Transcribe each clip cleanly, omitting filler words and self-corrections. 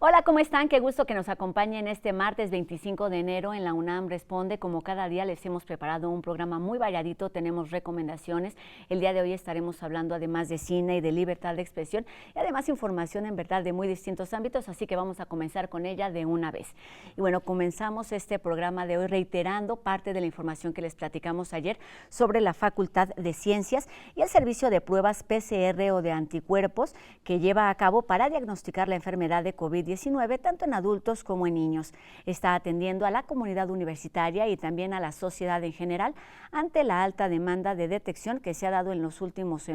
Hola, ¿cómo están? Qué gusto que nos acompañen este martes 25 de enero en la UNAM Responde. Como cada día les hemos preparado un programa muy variadito, tenemos recomendaciones. El día de hoy estaremos hablando además de cine y de libertad de expresión y además información en verdad de muy distintos ámbitos, así que vamos a comenzar con ella de una vez. Y bueno, comenzamos este programa de hoy reiterando parte de la información que les platicamos ayer sobre la Facultad de Ciencias y el servicio de pruebas PCR o de anticuerpos que lleva a cabo para diagnosticar la enfermedad de COVID-19 tanto en adultos como en niños. Está atendiendo a la comunidad universitaria y también a la sociedad en general ante la alta demanda de detección que se ha dado en los últimos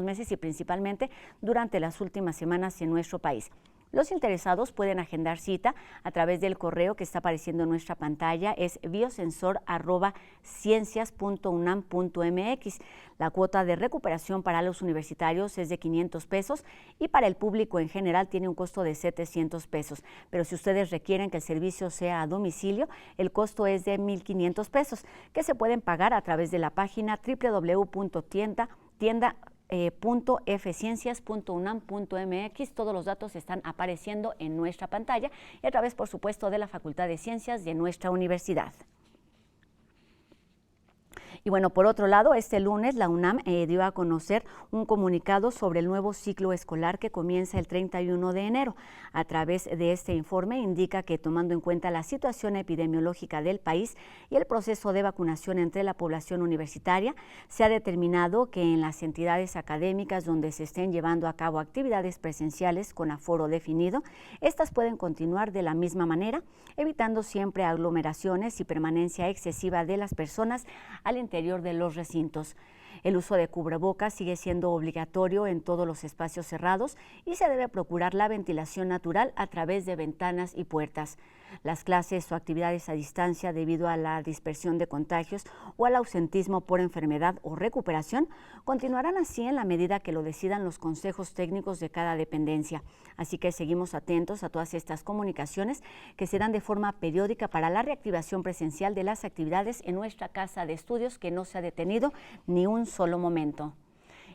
meses y principalmente durante las últimas semanas en nuestro país. Los interesados pueden agendar cita a través del correo que está apareciendo en nuestra pantalla, es biosensor@ciencias.unam.mx. La cuota de recuperación para los universitarios es de 500 pesos y para el público en general tiene un costo de 700 pesos. Pero si ustedes requieren que el servicio sea a domicilio, el costo es de 1,500 pesos, que se pueden pagar a través de la página www.tienda.fciencias.unam.mx. Todos los datos están apareciendo en nuestra pantalla y a través, por supuesto, de la Facultad de Ciencias de nuestra universidad. Y bueno, por otro lado, este lunes la UNAM dio a conocer un comunicado sobre el nuevo ciclo escolar que comienza el 31 de enero. A través de este informe indica que tomando en cuenta la situación epidemiológica del país y el proceso de vacunación entre la población universitaria, se ha determinado que en las entidades académicas donde se estén llevando a cabo actividades presenciales con aforo definido, estas pueden continuar de la misma manera, evitando siempre aglomeraciones y permanencia excesiva de las personas al interior de los recintos. El uso de cubrebocas sigue siendo obligatorio en todos los espacios cerrados y se debe procurar la ventilación natural a través de ventanas y puertas. Las clases o actividades a distancia debido a la dispersión de contagios o al ausentismo por enfermedad o recuperación continuarán así en la medida que lo decidan los consejos técnicos de cada dependencia. Así que seguimos atentos a todas estas comunicaciones que se dan de forma periódica para la reactivación presencial de las actividades en nuestra casa de estudios, que no se ha detenido ni un solo momento.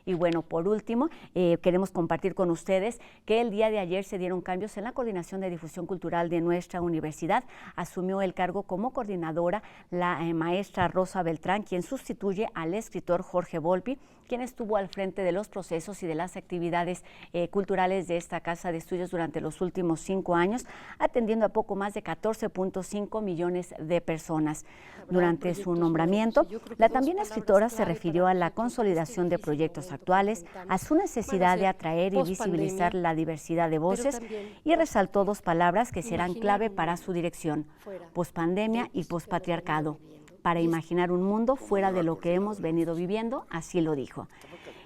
Y bueno, por último, queremos compartir con ustedes que el día de ayer se dieron cambios en la Coordinación de Difusión Cultural de nuestra universidad. Asumió el cargo como coordinadora la maestra Rosa Beltrán, quien sustituye al escritor Jorge Volpi, quien estuvo al frente de los procesos y de las actividades culturales de esta casa de estudios durante los últimos 5 años, atendiendo a poco más de 14.5 millones de personas. Durante su nombramiento, la también escritora se refirió a la consolidación de proyectos actuales, a su necesidad de atraer y visibilizar la diversidad de voces y resaltó 2 palabras que serán clave para su dirección: pospandemia y pospatriarcado, para imaginar un mundo fuera de lo que hemos venido viviendo, así lo dijo.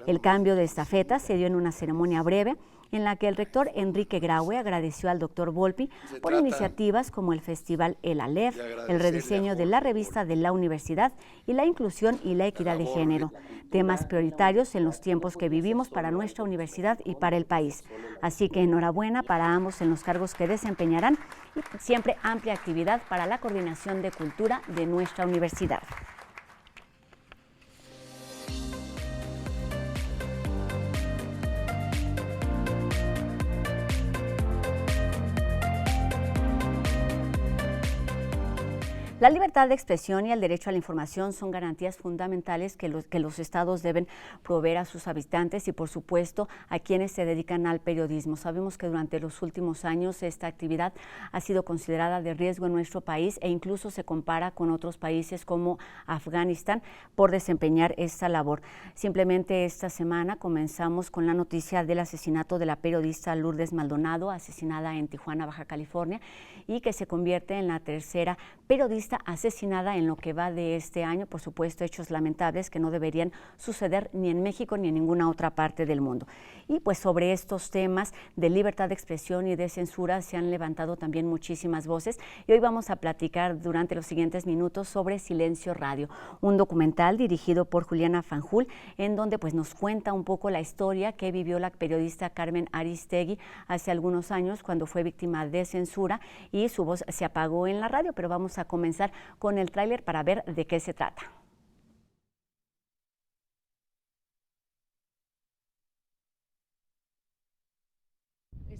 El cambio de estafeta se dio en una ceremonia breve en la que el rector Enrique Graue agradeció al doctor Volpi por iniciativas como el Festival El Aleph, el rediseño de la revista de la universidad y la inclusión y la equidad de género, temas prioritarios en los tiempos que vivimos para nuestra universidad y para el país. Así que enhorabuena para ambos en los cargos que desempeñarán y siempre amplia actividad para la coordinación de cultura de nuestra universidad. La libertad de expresión y el derecho a la información son garantías fundamentales que los estados deben proveer a sus habitantes y, por supuesto, a quienes se dedican al periodismo. Sabemos que durante los últimos años esta actividad ha sido considerada de riesgo en nuestro país e incluso se compara con otros países como Afganistán por desempeñar esta labor. Simplemente esta semana comenzamos con la noticia del asesinato de la periodista Lourdes Maldonado, asesinada en Tijuana, Baja California, y que se convierte en la tercera periodista asesinada en lo que va de este año. Por supuesto, hechos lamentables que no deberían suceder ni en México ni en ninguna otra parte del mundo. Y pues sobre estos temas de libertad de expresión y de censura se han levantado también muchísimas voces y hoy vamos a platicar durante los siguientes minutos sobre Silencio Radio, un documental dirigido por Juliana Fanjul, en donde pues nos cuenta un poco la historia que vivió la periodista Carmen Aristegui hace algunos años cuando fue víctima de censura y su voz se apagó en la radio, pero vamos a comenzar con el tráiler para ver de qué se trata.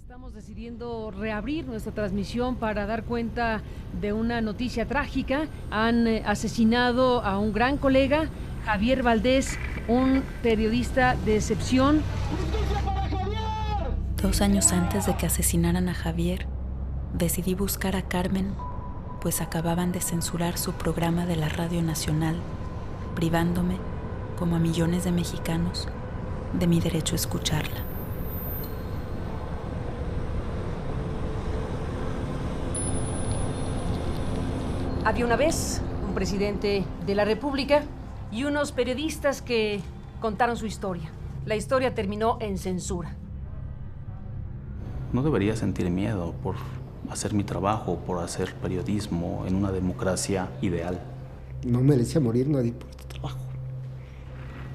Estamos decidiendo reabrir nuestra transmisión para dar cuenta de una noticia trágica. Han asesinado a un gran colega, Javier Valdés, un periodista de excepción. 2 años antes de que asesinaran a Javier, decidí buscar a Carmen, pues acababan de censurar su programa de la Radio Nacional, privándome, como a millones de mexicanos, de mi derecho a escucharla. Había una vez un presidente de la República y unos periodistas que contaron su historia. La historia terminó en censura. No debería sentir miedo por hacer mi trabajo, por hacer periodismo en una democracia ideal. No merecía morir nadie por este trabajo.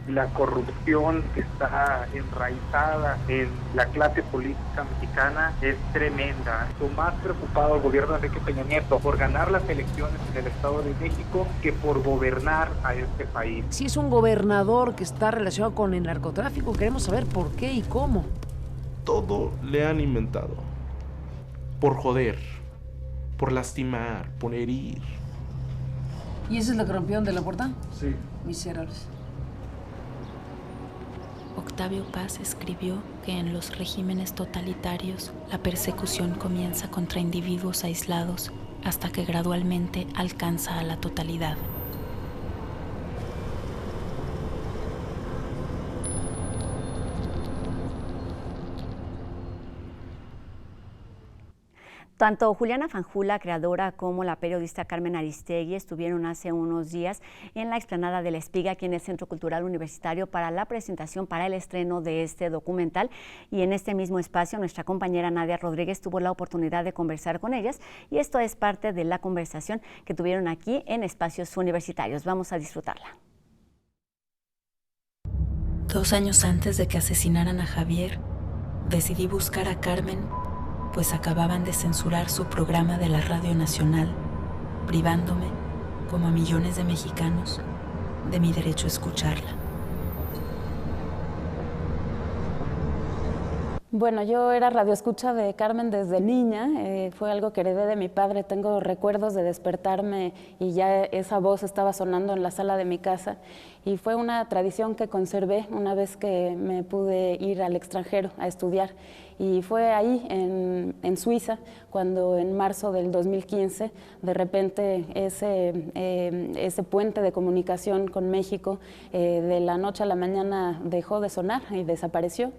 La corrupción que está enraizada en la clase política mexicana es tremenda. Lo más preocupado el gobierno de Enrique Peña Nieto por ganar las elecciones en el Estado de México que por gobernar a este país. Si es un gobernador que está relacionado con el narcotráfico, queremos saber por qué y cómo. Todo le han inventado. Por joder, por lastimar, por herir. ¿Y eso es lo que rompieron de la puerta? Sí. Miserables. Octavio Paz escribió que en los regímenes totalitarios la persecución comienza contra individuos aislados hasta que gradualmente alcanza a la totalidad. Tanto Juliana Fanjula, creadora, como la periodista Carmen Aristegui estuvieron hace unos días en la explanada de La Espiga, aquí en el Centro Cultural Universitario, para la presentación, para el estreno de este documental. Y en este mismo espacio, nuestra compañera Nadia Rodríguez tuvo la oportunidad de conversar con ellas, y esto es parte de la conversación que tuvieron aquí en Espacios Universitarios. Vamos a disfrutarla. 2 años antes de que asesinaran a Javier, decidí buscar a Carmen, pues acababan de censurar su programa de la Radio Nacional, privándome, como a millones de mexicanos, de mi derecho a escucharla. Bueno, yo era radioescucha de Carmen desde niña, fue algo que heredé de mi padre. Tengo recuerdos de despertarme y ya esa voz estaba sonando en la sala de mi casa, y fue una tradición que conservé una vez que me pude ir al extranjero a estudiar. Y fue ahí, en Suiza, cuando en marzo del 2015, de repente ese puente de comunicación con México, de la noche a la mañana dejó de sonar y desapareció.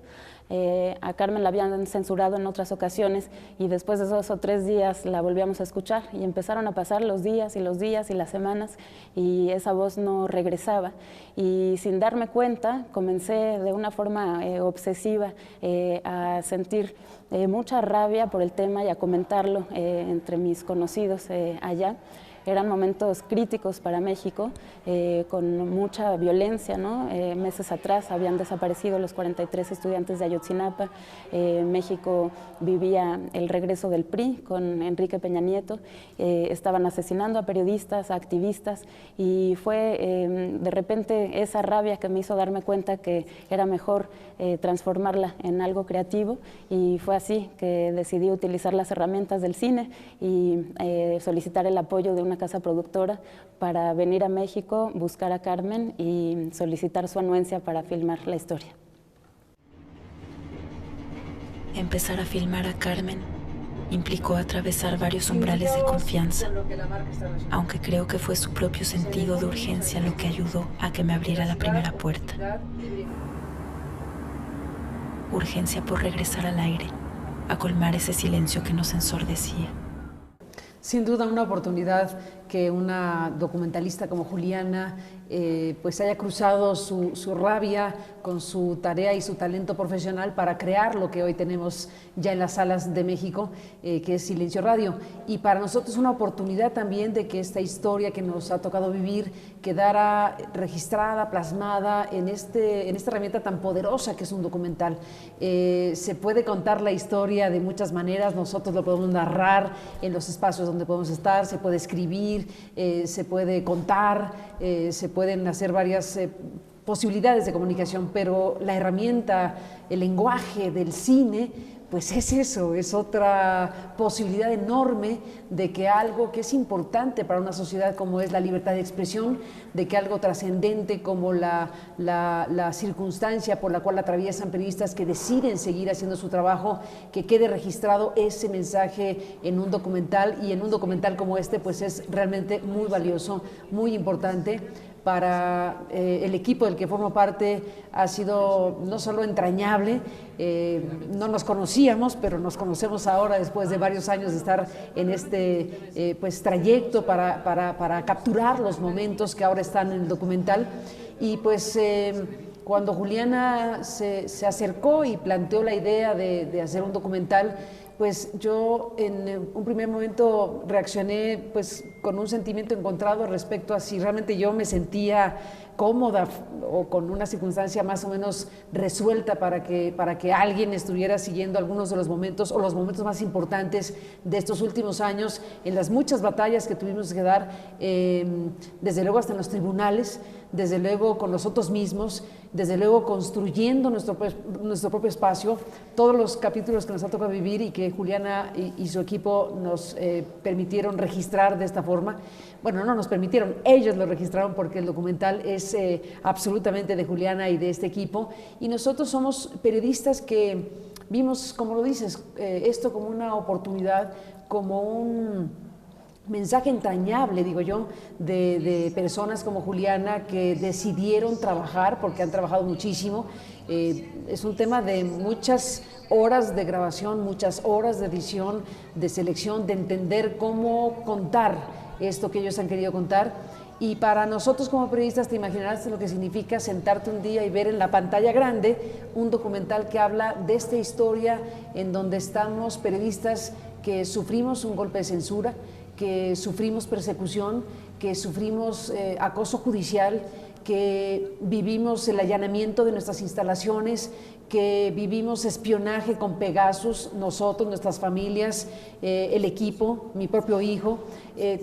A Carmen la habían censurado en otras ocasiones, y después de 2 o 3 días la volvíamos a escuchar, y empezaron a pasar los días y las semanas, y esa voz no regresaba. Y sin darme cuenta, comencé de una forma obsesiva a sentir mucha rabia por el tema y a comentarlo entre mis conocidos allá. Eran momentos críticos para México, con mucha violencia, ¿no? Meses atrás habían desaparecido los 43 estudiantes de Ayotzinapa. México vivía el regreso del PRI con Enrique Peña Nieto. Estaban asesinando a periodistas, a activistas, y fue de repente esa rabia que me hizo darme cuenta que era mejor transformarla en algo creativo, y fue así que decidí utilizar las herramientas del cine y solicitar el apoyo de una casa productora para venir a México, buscar a Carmen y solicitar su anuencia para filmar la historia. Empezar a filmar a Carmen implicó atravesar varios umbrales de confianza, aunque creo que fue su propio sentido de urgencia lo que ayudó a que me abriera la primera puerta. Urgencia por regresar al aire, a colmar ese silencio que nos ensordecía. Sin duda una oportunidad que una documentalista como Juliana pues haya cruzado su rabia con su tarea y su talento profesional para crear lo que hoy tenemos ya en las salas de México, que es Silencio Radio. Y para nosotros es una oportunidad también de que esta historia que nos ha tocado vivir quedara registrada, plasmada en esta herramienta tan poderosa que es un documental. Se puede contar la historia de muchas maneras, nosotros lo podemos narrar en los espacios donde podemos estar, se puede escribir, se puede contar, se pueden hacer varias posibilidades de comunicación, pero la herramienta, el lenguaje del cine pues es eso, es otra posibilidad enorme de que algo que es importante para una sociedad como es la libertad de expresión, de que algo trascendente como la circunstancia por la cual atraviesan periodistas que deciden seguir haciendo su trabajo, que quede registrado ese mensaje en un documental, y en un documental como este pues es realmente muy valioso, muy importante. Para el equipo del que formo parte ha sido no solo entrañable, no nos conocíamos, pero nos conocemos ahora después de varios años de estar en este pues, trayecto para capturar los momentos que ahora están en el documental. Y pues cuando Juliana se acercó y planteó la idea de hacer un documental, pues yo en un primer momento reaccioné pues con un sentimiento encontrado respecto a si realmente yo me sentía cómoda o con una circunstancia más o menos resuelta para que alguien estuviera siguiendo algunos de los momentos o los momentos más importantes de estos últimos años en las muchas batallas que tuvimos que dar, desde luego hasta en los tribunales, desde luego con nosotros mismos, desde luego construyendo nuestro propio espacio, todos los capítulos que nos ha tocado vivir y que Juliana y su equipo nos permitieron registrar de esta forma. Bueno, no nos permitieron, ellos lo registraron porque el documental es absolutamente de Juliana y de este equipo, y nosotros somos periodistas que vimos, como lo dices, esto como una oportunidad, como un mensaje entrañable, digo yo, de personas como Juliana que decidieron trabajar, porque han trabajado muchísimo. Es un tema de muchas horas de grabación, muchas horas de edición, de selección, de entender cómo contar esto que ellos han querido contar. Y para nosotros como periodistas, te imaginarás lo que significa sentarte un día y ver en la pantalla grande un documental que habla de esta historia en donde estamos periodistas que sufrimos un golpe de censura, que sufrimos persecución, que sufrimos acoso judicial, que vivimos el allanamiento de nuestras instalaciones, que vivimos espionaje con Pegasus, nosotros, nuestras familias, el equipo, mi propio hijo,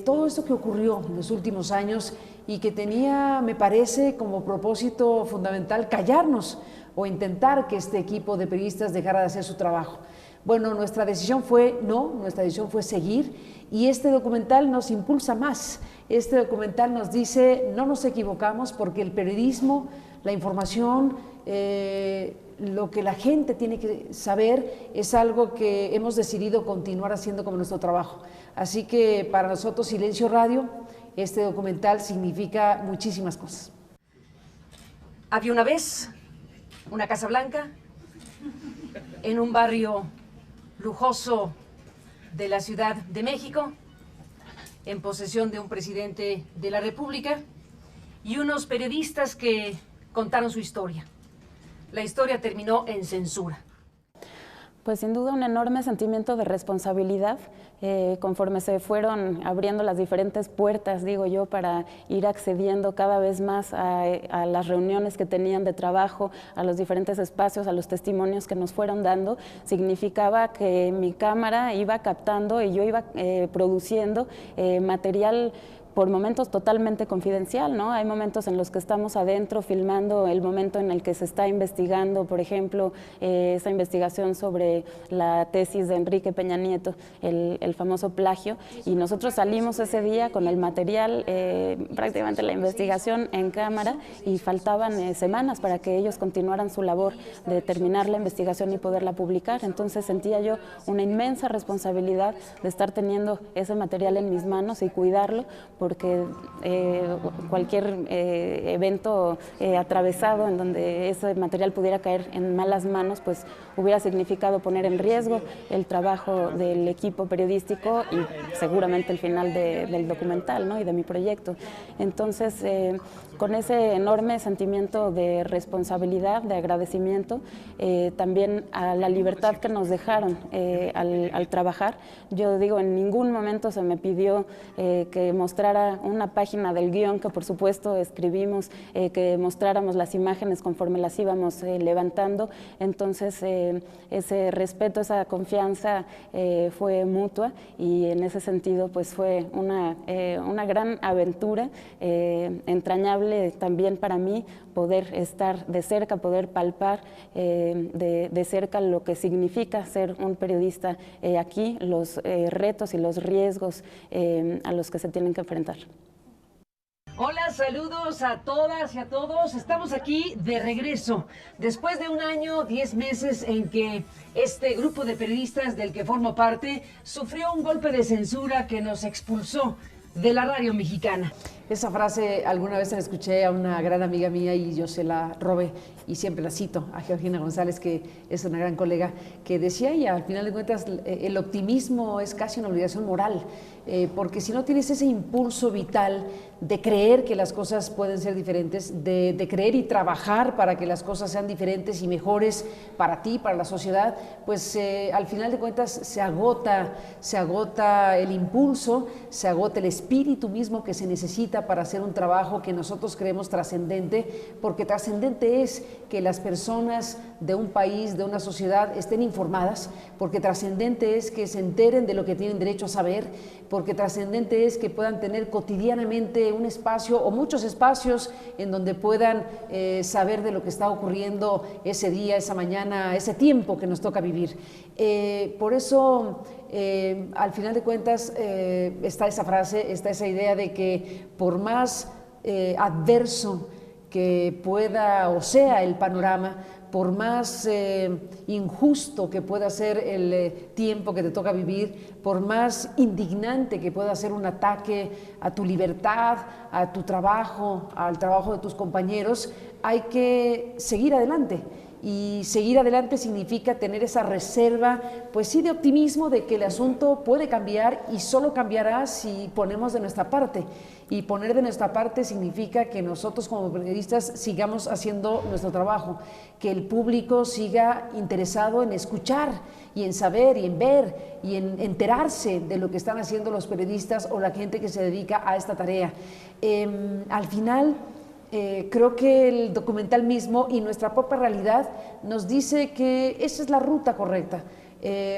todo esto que ocurrió en los últimos años y que tenía, me parece, como propósito fundamental callarnos o intentar que este equipo de periodistas dejara de hacer su trabajo. Bueno, nuestra decisión fue no, nuestra decisión fue seguir, y este documental nos impulsa más. Este documental nos dice, no nos equivocamos, porque el periodismo, la información, lo que la gente tiene que saber es algo que hemos decidido continuar haciendo como nuestro trabajo. Así que para nosotros Silencio Radio, este documental significa muchísimas cosas. Había una vez una Casa Blanca en un barrio lujoso de la Ciudad de México, en posesión de un presidente de la República y unos periodistas que contaron su historia. La historia terminó en censura. Pues sin duda un enorme sentimiento de responsabilidad conforme se fueron abriendo las diferentes puertas, digo yo, para ir accediendo cada vez más a las reuniones que tenían de trabajo, a los diferentes espacios, a los testimonios que nos fueron dando. Significaba que mi cámara iba captando y yo iba produciendo material por momentos totalmente confidencial, ¿no? Hay momentos en los que estamos adentro filmando el momento en el que se está investigando, por ejemplo, esa investigación sobre la tesis de Enrique Peña Nieto, el famoso plagio, y nosotros salimos ese día con el material, prácticamente la investigación en cámara, y faltaban semanas para que ellos continuaran su labor de terminar la investigación y poderla publicar. Entonces sentía yo una inmensa responsabilidad de estar teniendo ese material en mis manos y cuidarlo, porque cualquier evento atravesado en donde ese material pudiera caer en malas manos, pues hubiera significado poner en riesgo el trabajo del equipo periodístico y seguramente el final del documental, ¿no? Y de mi proyecto. Entonces, con ese enorme sentimiento de responsabilidad, de agradecimiento, también a la libertad que nos dejaron al trabajar. Yo digo, en ningún momento se me pidió que mostrara mostrara una página del guión que por supuesto escribimos, que mostráramos las imágenes conforme las íbamos levantando. Entonces ese respeto, esa confianza fue mutua, y en ese sentido pues fue una gran aventura, entrañable también para mí poder estar de cerca, poder palpar de cerca lo que significa ser un periodista aquí, los retos y los riesgos a los que se tienen que enfrentar. Hola, saludos a todas y a todos. Estamos aquí de regreso, después de un año, 10 meses en que este grupo de periodistas del que formo parte sufrió un golpe de censura que nos expulsó de la radio mexicana. Esa frase alguna vez la escuché a una gran amiga mía y yo se la robé y siempre la cito, a Georgina González, que es una gran colega, que decía ella, al final de cuentas, el optimismo es casi una obligación moral, porque si no tienes ese impulso vital de creer que las cosas pueden ser diferentes, de creer y trabajar para que las cosas sean diferentes y mejores para ti, para la sociedad, pues al final de cuentas se agota el impulso, se agota el espíritu mismo que se necesita para hacer un trabajo que nosotros creemos trascendente, porque trascendente es que las personas de un país, de una sociedad, estén informadas, porque trascendente es que se enteren de lo que tienen derecho a saber, porque trascendente es que puedan tener cotidianamente un espacio o muchos espacios en donde puedan saber de lo que está ocurriendo ese día, esa mañana, ese tiempo que nos toca vivir. Por eso, al final de cuentas, está esa frase, está esa idea de que por más adverso que pueda o sea el panorama, por más injusto que pueda ser el tiempo que te toca vivir, por más indignante que pueda ser un ataque a tu libertad, a tu trabajo, al trabajo de tus compañeros, hay que seguir adelante. Y seguir adelante significa tener esa reserva, pues sí, de optimismo de que el asunto puede cambiar y solo cambiará si ponemos de nuestra parte. Y poner de nuestra parte significa que nosotros como periodistas sigamos haciendo nuestro trabajo, que el público siga interesado en escuchar y en saber y en ver y en enterarse de lo que están haciendo los periodistas o la gente que se dedica a esta tarea. Al final, creo que el documental mismo y nuestra propia realidad nos dice que esa es la ruta correcta.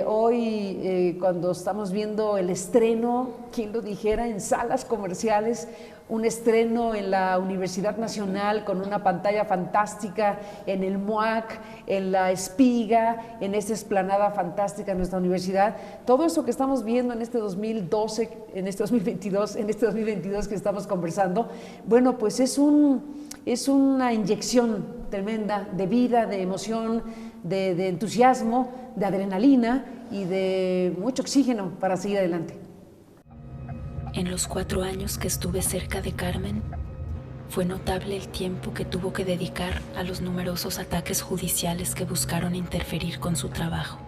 Hoy, cuando estamos viendo el estreno, quién lo dijera, en salas comerciales, un estreno en la Universidad Nacional con una pantalla fantástica, en el MUAC, en la Espiga, en esta explanada fantástica de nuestra universidad, todo eso que estamos viendo en este 2012, en este 2022 que estamos conversando, bueno, pues es una inyección tremenda de vida, de emoción, de entusiasmo, de adrenalina y de mucho oxígeno para seguir adelante. En los 4 años que estuve cerca de Carmen, fue notable el tiempo que tuvo que dedicar a los numerosos ataques judiciales que buscaron interferir con su trabajo.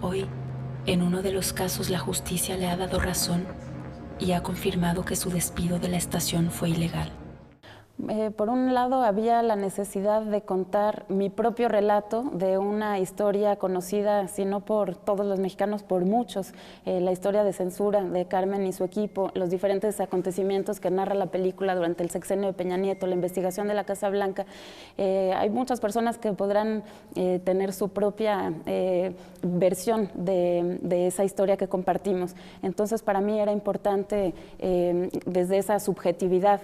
Hoy, en uno de los casos, la justicia le ha dado razón y ha confirmado que su despido de la estación fue ilegal. Por un lado, había la necesidad de contar mi propio relato de una historia conocida, si no por todos los mexicanos, por muchos, la historia de censura de Carmen y su equipo, los diferentes acontecimientos que narra la película durante el sexenio de Peña Nieto, la investigación de la Casa Blanca. Hay muchas personas que podrán tener su propia versión de esa historia que compartimos. Entonces, para mí era importante, desde esa subjetividad,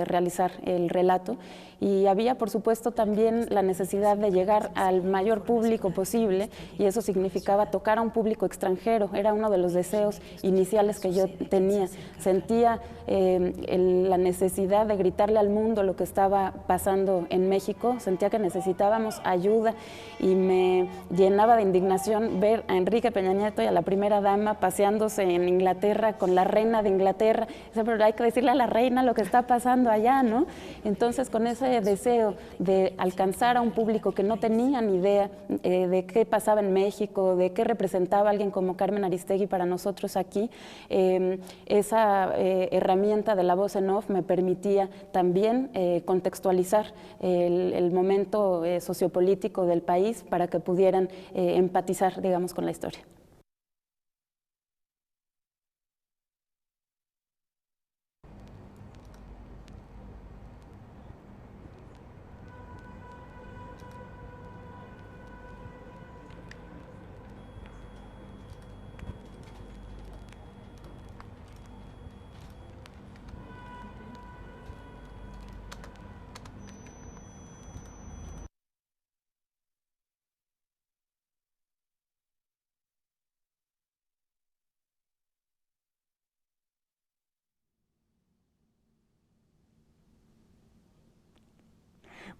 realizar el relato, y había por supuesto también la necesidad de llegar al mayor público posible, y eso significaba tocar a un público extranjero. Era uno de los deseos iniciales que yo tenía. Sentía la necesidad de gritarle al mundo lo que estaba pasando en México, sentía que necesitábamos ayuda, y me llenaba de indignación ver a Enrique Peña Nieto y a la primera dama paseándose en Inglaterra con la reina de Inglaterra. Pero hay que decirle a la reina lo que está pasando allá, ¿no? Entonces, con ese deseo de alcanzar a un público que no tenía ni idea de qué pasaba en México, de qué representaba alguien como Carmen Aristegui para nosotros aquí, esa herramienta de la voz en off me permitía también contextualizar el momento sociopolítico del país para que pudieran empatizar, digamos, con la historia.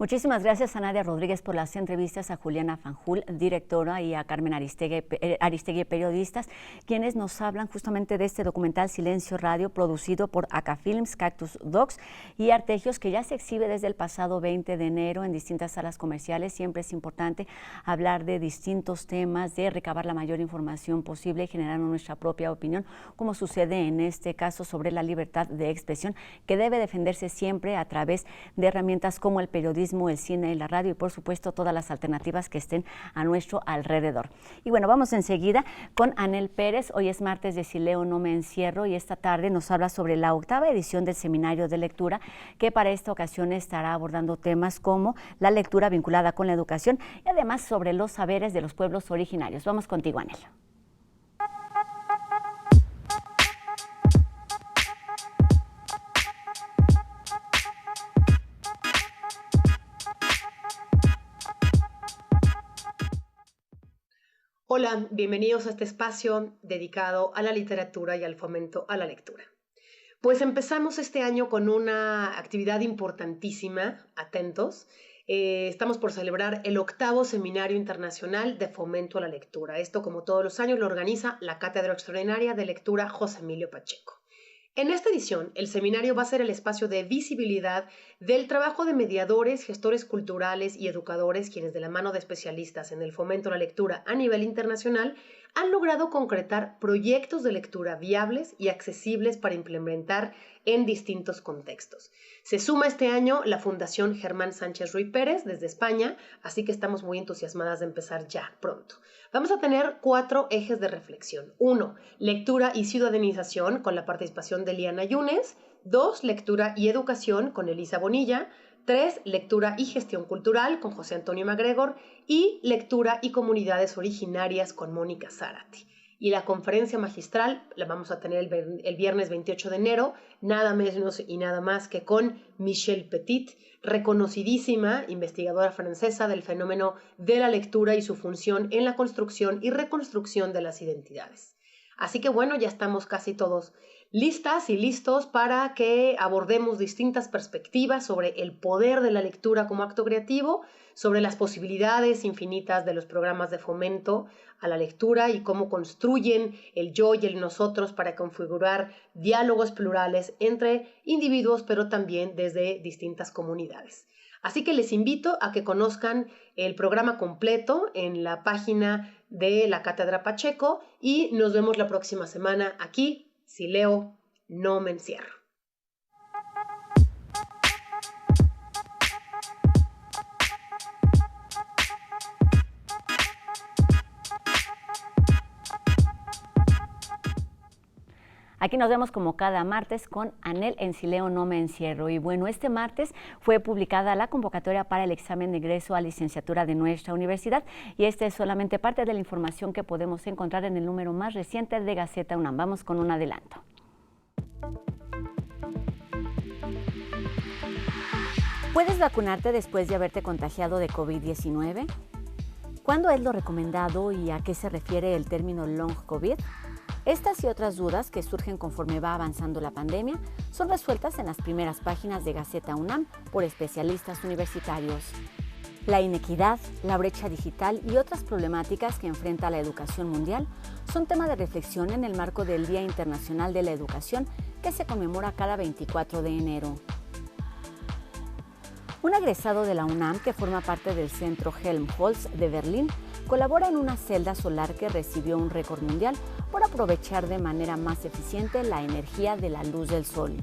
Muchísimas gracias a Nadia Rodríguez por las entrevistas, a Juliana Fanjul, directora, y a Carmen Aristegui, periodistas, quienes nos hablan justamente de este documental Silencio Radio, producido por Acá Films, Cactus Dogs y Artegios, que ya se exhibe desde el pasado 20 de enero en distintas salas comerciales. Siempre es importante hablar de distintos temas, de recabar la mayor información posible y generar nuestra propia opinión, como sucede en este caso sobre la libertad de expresión, que debe defenderse siempre a través de herramientas como el periodismo, el cine y la radio, y por supuesto todas las alternativas que estén a nuestro alrededor. Y bueno, vamos enseguida con Anel Pérez. Hoy es martes de Si leo no me encierro, y esta tarde nos habla sobre la 8ª edición del Seminario de Lectura, que para esta ocasión estará abordando temas como la lectura vinculada con la educación y además sobre los saberes de los pueblos originarios. Vamos contigo, Anel. Hola, bienvenidos a este espacio dedicado a la literatura y al fomento a la lectura. Pues empezamos este año con una actividad importantísima, atentos. Estamos por celebrar el 8º Seminario Internacional de Fomento a la Lectura. Esto, como todos los años, lo organiza la Cátedra Extraordinaria de Lectura José Emilio Pacheco. En esta edición, el seminario va a ser el espacio de visibilidad del trabajo de mediadores, gestores culturales y educadores, quienes de la mano de especialistas en el fomento a la lectura a nivel internacional han logrado concretar proyectos de lectura viables y accesibles para implementar en distintos contextos. Se suma este año la Fundación Germán Sánchez Ruy Pérez desde España, así que estamos muy entusiasmadas de empezar ya pronto. Vamos a tener 4 ejes de reflexión. 1, lectura y ciudadanización con la participación de Liana Yunes. 2, lectura y educación con Elisa Bonilla. 3, lectura y gestión cultural con José Antonio MacGregor. Y lectura y comunidades originarias con Mónica Zárate. Y la conferencia magistral la vamos a tener el viernes 28 de enero, nada menos y nada más que con Michelle Petit, reconocidísima investigadora francesa del fenómeno de la lectura y su función en la construcción y reconstrucción de las identidades. Así que bueno, ya estamos casi todos listas y listos para que abordemos distintas perspectivas sobre el poder de la lectura como acto creativo, sobre las posibilidades infinitas de los programas de fomento a la lectura y cómo construyen el yo y el nosotros para configurar diálogos plurales entre individuos, pero también desde distintas comunidades. Así que les invito a que conozcan el programa completo en la página de la Cátedra Pacheco y nos vemos la próxima semana aquí. Si leo, no me encierro. Aquí nos vemos como cada martes con Anel en Si leo no me encierro. Y bueno, este martes fue publicada la convocatoria para el examen de ingreso a licenciatura de nuestra universidad, y esta es solamente parte de la información que podemos encontrar en el número más reciente de Gaceta UNAM. Vamos con un adelanto. ¿Puedes vacunarte después de haberte contagiado de COVID-19? ¿Cuándo es lo recomendado y a qué se refiere el término long COVID? Estas y otras dudas que surgen conforme va avanzando la pandemia son resueltas en las primeras páginas de Gaceta UNAM por especialistas universitarios. La inequidad, la brecha digital y otras problemáticas que enfrenta la educación mundial son tema de reflexión en el marco del Día Internacional de la Educación, que se conmemora cada 24 de enero. Un egresado de la UNAM que forma parte del Centro Helmholtz de Berlín colabora en una celda solar que recibió un récord mundial por aprovechar de manera más eficiente la energía de la luz del sol.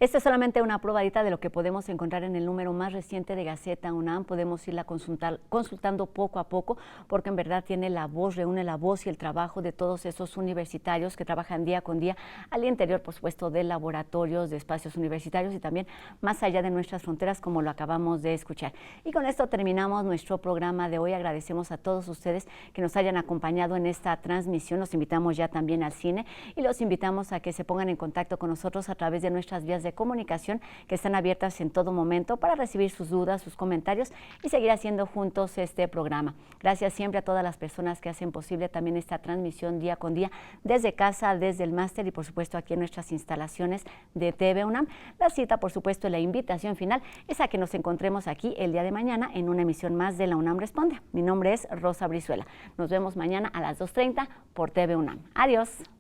Esta es solamente una probadita de lo que podemos encontrar en el número más reciente de Gaceta UNAM. Podemos irla consultando poco a poco, porque en verdad tiene la voz, reúne la voz y el trabajo de todos esos universitarios que trabajan día con día al interior, por supuesto, de laboratorios, de espacios universitarios y también más allá de nuestras fronteras, como lo acabamos de escuchar. Y con esto terminamos nuestro programa de hoy. Agradecemos a todos ustedes que nos hayan acompañado en esta transmisión. Los invitamos ya también al cine y los invitamos a que se pongan en contacto con nosotros a través de nuestras vías de de comunicación que están abiertas en todo momento para recibir sus dudas, sus comentarios y seguir haciendo juntos este programa. Gracias siempre a todas las personas que hacen posible también esta transmisión día con día desde casa, desde el máster y por supuesto aquí en nuestras instalaciones de TV UNAM. La cita, por supuesto, la invitación final es a que nos encontremos aquí el día de mañana en una emisión más de La UNAM Responde. Mi nombre es Rosa Brizuela. Nos vemos mañana a las 2:30 por TV UNAM. Adiós.